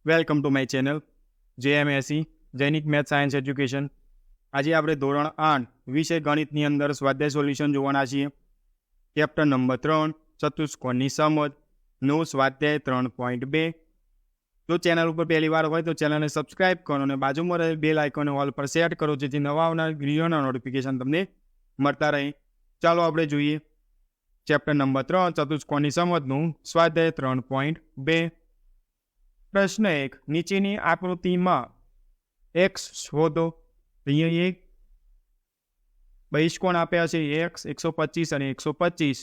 Welcome to my channel JMSE Jainik math science education. આજે આપણે ધોરણ 8 વિષય ગણિતની અંદર સ્વાધ્યાય સોલ્યુશન જોવાના છીએ. ચેપ્ટર નંબર 3 ચતુષ્કોણની સમજ નો સ્વાધ્યાય 3.2. જો ચેનલ ઉપર પહેલી વાર હોય તો ચેનલને સબસ્ક્રાઇબ કરો અને બાજુમાં રહેલ બેલ આઇકોન ઓલ પર સેટ કરો જેથી નવા આવનાર વિડીયોના નોટિફિકેશન તમને મળતા રહે. ચાલો આપણે જોઈએ ચેપ્ટર નંબર 3 ચતુષ્કોણની સમજનું સ્વાધ્યાય 3.2. પ્રશ્ન 1. નીચેની આકૃતિમાં x શોધો. અહીંયા એક બહિષ્કોણ આપ્યા છે x 125 અને 125.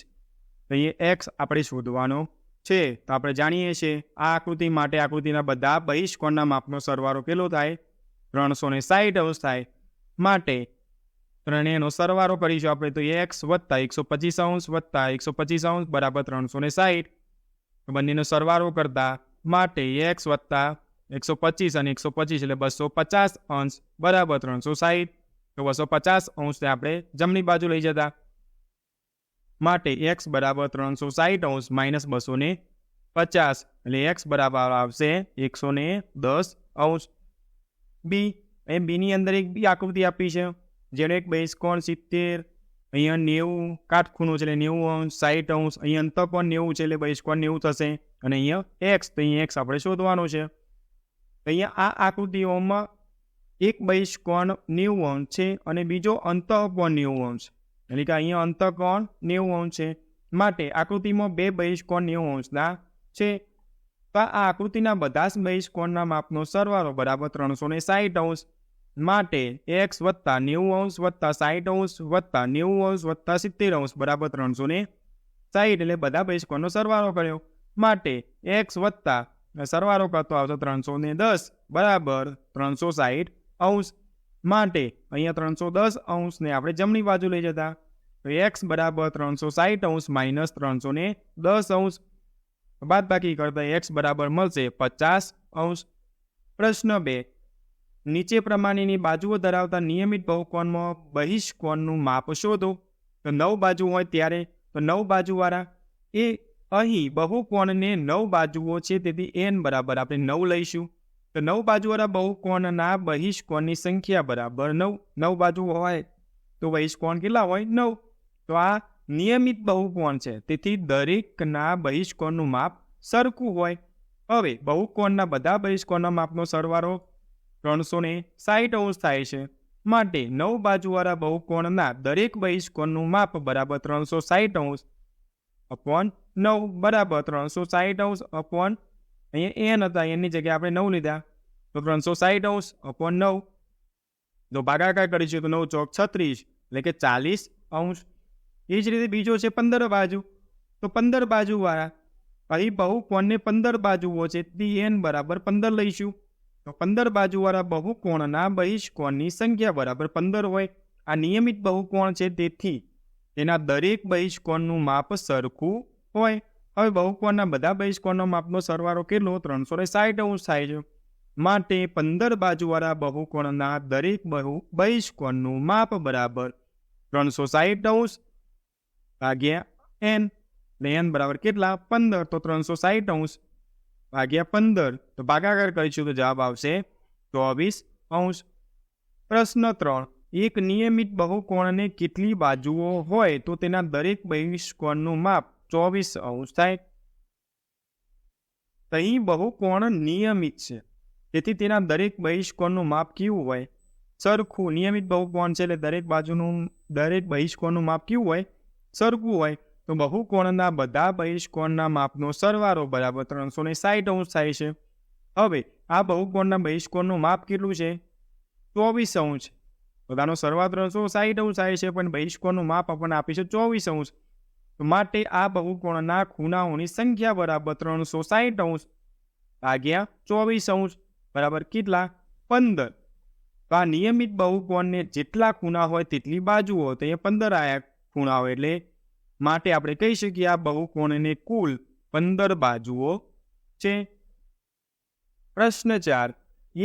અહીંયા x આપણે શોધવાનો છે. તો આપણે જાણીએ છીએ આ આકૃતિ માટે આકૃતિના બધા બહિષ્કોણના માપનો સરવાળો કેટલો થાય? 360 અંશ થાય. માટે ત્રણેયનો સરવાળો કરીશું આપણે. તો x વત્તા 125 અંશ વત્તા 125 અંશ બરાબર 360. બંનેનો સરવાળો કરતા માટે x વત્તા 125 અને 125 એટલે 250 અંશ બરાબર 360. તો 250 અંશને આપણે જમણી બાજુ લઈ જતા માટે x બરાબર 360 અંશ માઇનસ 250 એટલે x બરાબર આવશે 110 અંશ. બી એ બીની અંદર એક બી આકૃતિ આપી છે જેનો એક બહિષ્કોણ 70, અહીંયા 90 કાટખૂણો છે એટલે 90 અંશ, 60 અંશ, અહીંયા અંતઃકોણ 90 છે એટલે બહિષ્કોણ 90 થશે. અને અહીંયા x, તો અહીંયા x આપણે શોધવાનો છે. અહીંયા આ આકૃતિઓમાં એક બહિષ્કોણ 90 અંશ છે અને બીજો અંતઃકોણ 90 અંશ, એટલે કે અહીંયા અંતઃકોણ 90 અંશ છે. માટે આકૃતિમાં બે બહિષ્કોણ 90 અંશના છે. તો આ આકૃતિના બધા જ બહિષ્કોણના માપનો સરવાળો બરાબર 360 અંશ. માટે x વત્તા 90 અંશ વત્તા 60 અંશ વત્તા 90 અંશ વત્તા 70 અંશ બરાબર 360 એટલે બધા બહિષ્કોણનો સરવાળો કર્યો. માટે x વત્તા સરવાળો કરતો આવતો 310 બરાબર 360 અંશ. માટે અહીંયા 310 અંશને આપણે જમણી બાજુ લઈ જતા તો x બરાબર 360 અંશ માઇનસ 310 અંશ બાદ બાકી કરતા x બરાબર મળશે 50 અંશ. પ્રશ્ન 2. નીચે પ્રમાણેની બાજુઓ ધરાવતા નિયમિત બહુકોણમાં બહિષ્કોણનું માપ શોધો. તો 9 બાજુ હોય ત્યારે તો 9 બાજુવાળા એ અહીં બહુકોણને 9 બાજુઓ છે તેથી n બરાબર આપણે 9 લઈશું. તો 9 બાજુવાળા બહુકોણના બહિષ્કોણની સંખ્યા બરાબર 9. 9 બાજુ હોય તો બહિષ્કોણ કેટલા હોય? 9. તો આ નિયમિત બહુકોણ છે તેથી દરેકના બહિષ્કોણનું માપ સરખું હોય. હવે બહુકોણના બધા બહિષ્કોણના માપનો સરવાળો 360 અંશ થાય છે. માટે 9 બાજુવાળા બહુકોણના દરેક બહિષ્કોણનું માપ બરાબર 360 અંશ અપોન 9 બરાબર 360 અંશ અપોન અહીંયા n હતા, એની જગ્યાએ આપણે 9 લીધા તો 360 અંશ અપોન 9. જો ભાગાકાર કરીશું તો 9 ચોક 36 એટલે કે 40 અંશ. એ જ રીતે બીજો છે 15 બાજુ. તો 15 બાજુવાળા અહીં બહુકોણને 15 બાજુઓ છે તેથી n બરાબર 15 લઈશું. તો 15 બાજુવાળા બહુકોણના બહિષ્કોણની સંખ્યા બરાબર 15 હોય. આ નિયમિત બહુકોણ છે તેથી તેના દરેક બહિષ્કોણનું માપ સરખું હોય. હવે બહુકોણના બધા બહિષ્કોણનો માપનો સરવાળો કેટલો? 360 અંશ થાય છે. માટે 15 બાજુવાળા બહુકોણના દરેક બહિષ્કોણનું માપ બરાબર 360 અંશ ભાગ્યા n. n બરાબર કેટલા? 15. તો 360 અંશ ભાગ્યા 15 તો ભાગાકાર કરીશું તો જવાબ આવશે 24 અંશ. પ્રશ્ન 3. એક નિયમિત બહુકોણને કેટલી બાજુઓ હોય તો તેના દરેક બહિષ્કોણનું માપ 24 અંશ થાય? અહીં બહુકોણ નિયમિત છે તેથી તેના દરેક બહિષ્કોણનું માપ કેવું હોય? સરખું. નિયમિત બહુકોણ છે એટલે દરેક બહિષ્કોણનું માપ કેવું હોય? સરખું હોય. તો બહુકોણના બધા બહિષ્કોણના માપનો સરવાળો બરાબર 360 અંશ થાય છે. હવે આ બહુકોણના બહિષ્કોણનું માપ કેટલું છે? 24 અંશ. બધાનો સરવાળો 360 અંશ થાય છે પણ બહિષ્કોણનું માપ આપણને આપી છે 24 અંશ. માટે આ બહુકોણના ખૂણાઓની સંખ્યા બરાબર 360 અંશ ભાગ્યા 24 અંશ બરાબર કેટલા? 15. તો આ નિયમિત બહુકોણને જેટલા ખૂણા હોય તેટલી બાજુઓ, તો અહીંયા 15 આયા ખૂણાઓ એટલે માટે આપણે કહી શકીએ આ બહુકોણને કુલ 15 બાજુઓ છે. પ્રશ્ન 4.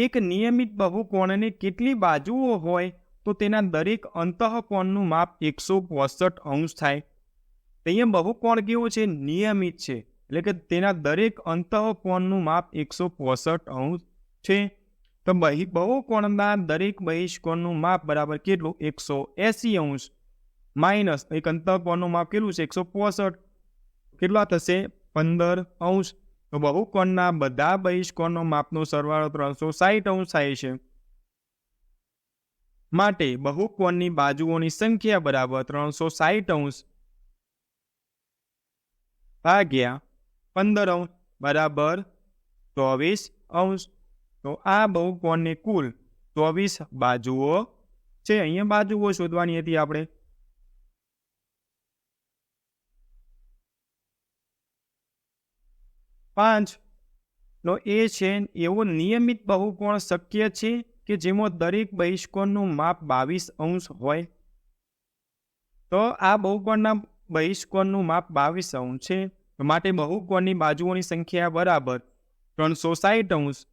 એક નિયમિત બહુકોણને કેટલી બાજુઓ હોય તો તેના દરેક અંતઃકોણનું માપ 165 અંશ થાય? અહીંયા બહુકોણ કેવો છે? નિયમિત છે એટલે કે તેના દરેક અંતઃકોણનું માપ 165 છે. તો બહુકોણના દરેક બહિષ્કોણનું માપ બરાબર કેટલું? 180 માઇનસ એક અંતઃકોણનું માપ કેટલું છે? 165. કેટલા થશે? 15. તો બહુકોણના બધા બહિષ્કોણનો માપનો સરવાળો 360 થાય છે. માટે બહુકોણની બાજુઓની સંખ્યા બરાબર 360 ભાગ્યા 15 બરાબર 24. તો આ બહુકોણની કુલ 24 બાજુઓ છે. અહીંયા બાજુઓ શોધવાની હતી આપણે. પાંચ નો એ છે એવો નિયમિત બહુકોણ શક્ય છે કે જેમાં દરેક બહિષ્કોણનું માપ 22 હોય. તો આ બહુકોણના બહિષ્કોણનું માપ 22 છે. માટે બહુકોણની બાજુઓની સંખ્યા બરાબર 360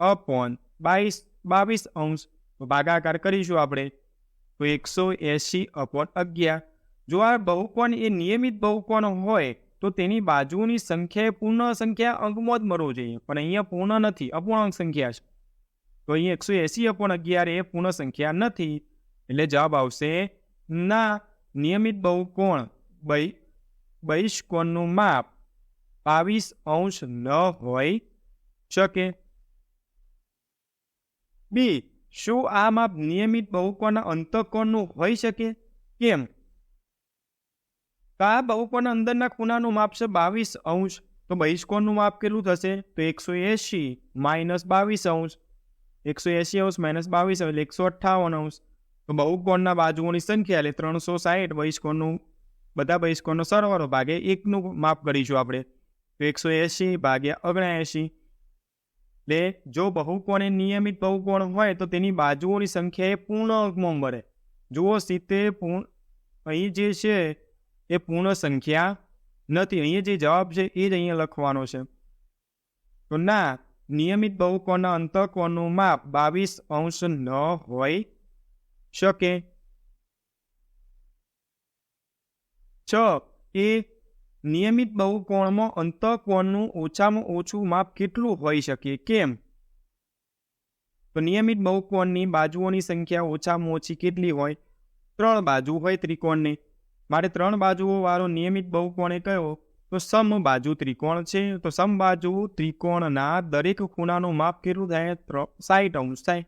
અપોન 22. તો ભાગાકાર કરીશું આપણે તો 180/11. જો આ બહુકોણ એ નિયમિત બહુકોણ હોય તો તેની બાજુઓની સંખ્યા પૂર્ણ સંખ્યા અંકમાં જ મળવું જોઈએ, પણ અહીંયા પૂર્ણ નથી, અપૂર્ણાંક સંખ્યા છે. તો અહીંયા 180/11 એ પૂર્ણ સંખ્યા નથી, એટલે જવાબ આવશે ના. નિયમિત બહુકોણ બહિષ્કોણનું માપ 22 ન હોઈ શકે. બી, શું આ માપ નિયમિત બહુકોણના અંતઃકોણનું હોઈ શકે? કેમ? તો આ બહુકોણના અંદરના ખૂણાનું માપ છે 22. તો બહિષ્કોણનું માપ કેટલું થશે? તો 180 માઇનસ 22. 180 માઇનસ 22 એટલે 158. તો બહુકોણના બાજુઓની સંખ્યા એટલે 360 બહિષ્કોણનું બધા બહિષ્કોણનો સરવાળો ભાગે 1નું માપ કરીશું આપણે. તો 180/79. એટલે જો બહુકોણ એ નિયમિત બહુકોણ હોય તો તેની બાજુઓની સંખ્યા એ પૂર્ણ અંકમાં મળે. જુઓ 70 અહીં જે છે એ પૂર્ણ સંખ્યા નથી. અહીંયા જે જવાબ છે એ જ અહીંયા લખવાનો છે. તો ના, નિયમિત બહુકોણના અંતઃકોણનું માપ 22 ન હોઈ શકે. 6. એ નિયમિત બહુકોણમાં અંતઃકોણનું ઓછામાં ઓછું માપ કેટલું હોઈ શકે? કેમ? તો નિયમિત બહુકોણની બાજુઓની સંખ્યા ઓછામાં ઓછી કેટલી હોય? 3 બાજુ હોય ત્રિકોણની. માટે 3 બાજુઓ વાળો નિયમિત બહુકોણ એ કયો? તો સમબાજુ ત્રિકોણ છે. તો સમબાજુ ત્રિકોણના દરેક ખૂણાનું માપ કેટલું થાય? 60 થાય.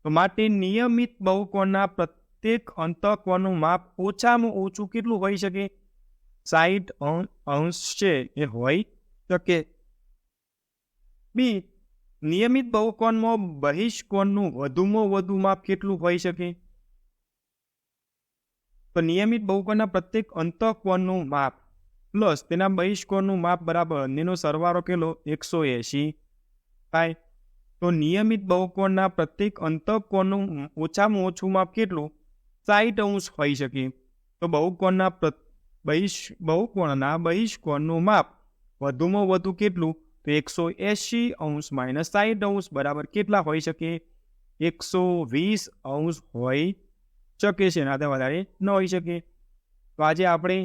તો માટે નિયમિત બહુકોણના પ્રત્યેક અંતઃકોણનું માપ ઓછામાં ઓછું કેટલું હોઈ શકે? 60 છે એ હોઈ શકે. બી, નિયમિત બહુકોણમાં બહિષ્કોણનું વધુમાં વધુ માપ કેટલું હોઈ શકે? તો નિયમિત બહુકોણના પ્રત્યેક અંતઃકોણનું માપ પ્લસ તેના બહિષ્કોણનું માપ બરાબર બંનેનો સરવાળો કેટલો? 180 થાય. તો નિયમિત બહુકોણના પ્રત્યેક અંતઃકોણનું ઓછામાં ઓછું માપ કેટલું? 60 હોઈ શકે. તો બહુકોણના બહિષ્કોણનું માપ વધુમાં વધુ કેટલું? તો 180 માઇનસ 60 બરાબર કેટલા હોઈ શકે? 120 હોઈ શકે છે. ના વધારે ન હોઈ શકે. તો આજે આપણે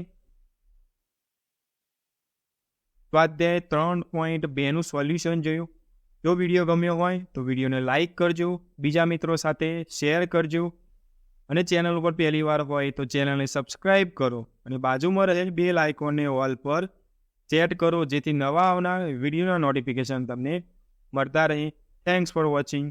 સ્વાધ્યાય 3.2નું સોલ્યુશન જોયું. જો વિડીયો ગમ્યો હોય તો વિડીયોને લાઇક કરજો, બીજા મિત્રો સાથે શેર કરજો, અને ચેનલ ઉપર પહેલી વાર હોય તો ચેનલને સબસ્ક્રાઈબ કરો અને બાજુમાં રહેલ બેલ આઇકોનને ઓલ પર સેટ કરો, જેથી નવા આવનાર વિડીયોના નોટિફિકેશન તમને મળતા રહે. Thanks for watching.